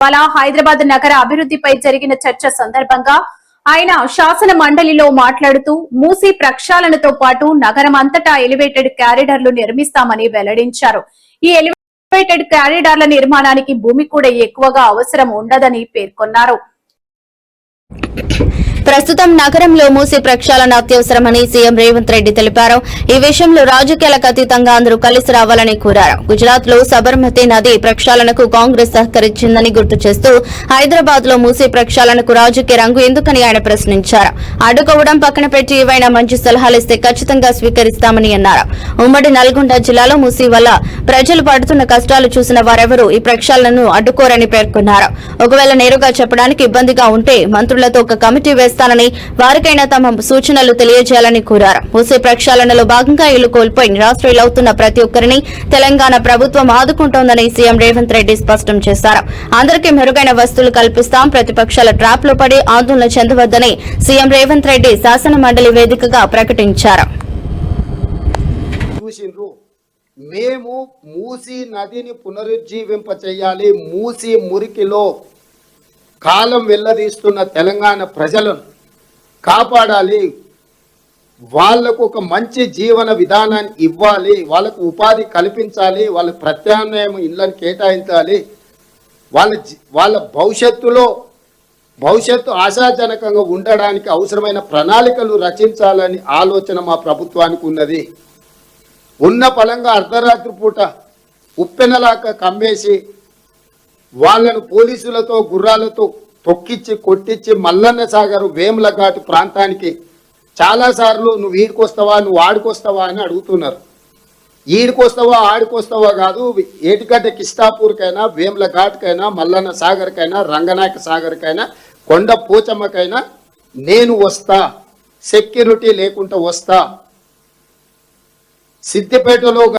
హైదరాబాద్ నగర అభివృద్ధిపై జరిగిన చర్చ సందర్భంగా ఆయన శాసన మండలిలో మాట్లాడుతూ మూసీ ప్రక్షాళనతో పాటు నగరం అంతటా ఎలివేటెడ్ కారిడార్లు నిర్మిస్తామని వెల్లడించారు. ఈ ఎలివేటెడ్ కారిడార్ల నిర్మాణానికి భూమి కూడా ఎక్కువగా అవసరం ఉండదని పేర్కొన్నారు. ప్రస్తుతం నగరంలో మూసీ ప్రక్షాళన అత్యవసరమని సీఎం రేవంత్ రెడ్డి తెలిపారు. ఈ విషయంలో రాజకీయాలకు అతీతంగా అందరూ కలిసి రావాలని కోరారు. గుజరాత్ లో సబర్మతి నది ప్రక్షాళనకు కాంగ్రెస్ సహకరించిందని గుర్తు చేస్తూ హైదరాబాద్ లో మూసీ ప్రక్షాళనకు రాజకీయ రంగు ఎందుకని ఆయన ప్రశ్నించారు. అడ్డుకోవడం పక్కన పెట్టి ఏవైనా మంచి సలహాలిస్తే ఖచ్చితంగా స్వీకరిస్తామని అన్నారు. ఉమ్మడి నల్గొండ జిల్లాలో మూసీ వల్ల ప్రజలు పడుతున్న కష్టాలు చూసిన వారెవరూ ఈ ప్రక్షాళనను అడ్డుకోరని పేర్కొన్నారు. ఒకవేళ నేరుగా చెప్పడానికి ఇబ్బందిగా ఉంటే మంత్రులతో ఒక కమిటీ వేస్తానని, వారికైనా తమ సూచనలు తెలియజేయాలని కోరారు. మూసీ ప్రక్షాళనలో భాగంగా ఇల్లు కోల్పోయి నిరాశ్రయులవుతున్న ప్రతి ఒక్కరిని తెలంగాణ ప్రభుత్వం ఆదుకుంటోందని సీఎం రేవంత్ రెడ్డి స్పష్టం చేశారు. అందరికీ మెరుగైన వస్తువులు కల్పిస్తాం, ప్రతిపక్షాల ట్రాప్ లో పడి ఆందోళన చెందవద్దని సీఎం రేవంత్ రెడ్డి శాసన మండలి వేదికగా ప్రకటించారు. మేము మూసీ నదిని పునరుజ్జీవింప చేయాలి, మూసీ మురికిలో కాలం వెల్లదీస్తున్న తెలంగాణ ప్రజలను కాపాడాలి, వాళ్లకు ఒక మంచి జీవన విధానాన్ని ఇవ్వాలి, వాళ్ళకు ఉపాధి కల్పించాలి, వాళ్ళ ప్రత్యామ్నాయం ఇళ్లను కేటాయించాలి, వాళ్ళ భవిష్యత్తు ఆశాజనకంగా ఉండడానికి అవసరమైన ప్రణాళికలు రచించాలని ఆలోచన మా ప్రభుత్వానికి ఉన్నది. ఉన్న పలంగా అర్ధరాత్రి పూట ఉప్పెనలాక కమ్మేసి వాళ్ళను పోలీసులతో గుర్రాలతో తొక్కిచ్చి కొట్టించి మల్లన్న సాగర్ వేముల ఘాటు ప్రాంతానికి చాలాసార్లు నువ్వు ఈడికొస్తావా, నువ్వు ఆడికొస్తావా అని అడుగుతున్నారు. ఈడికొస్తావా ఆడికొస్తావా కాదు, ఏటిగడ్డ కిష్టాపూర్కైనా, వేముల ఘాట్కైనా, మల్లన్న సాగర్కైనా, రంగనాయక సాగర్కైనా, కొండ పోచమ్మకైనా నేను వస్తా, సెక్యూరిటీ లేకుండా వస్తా. సిద్దిపేటలో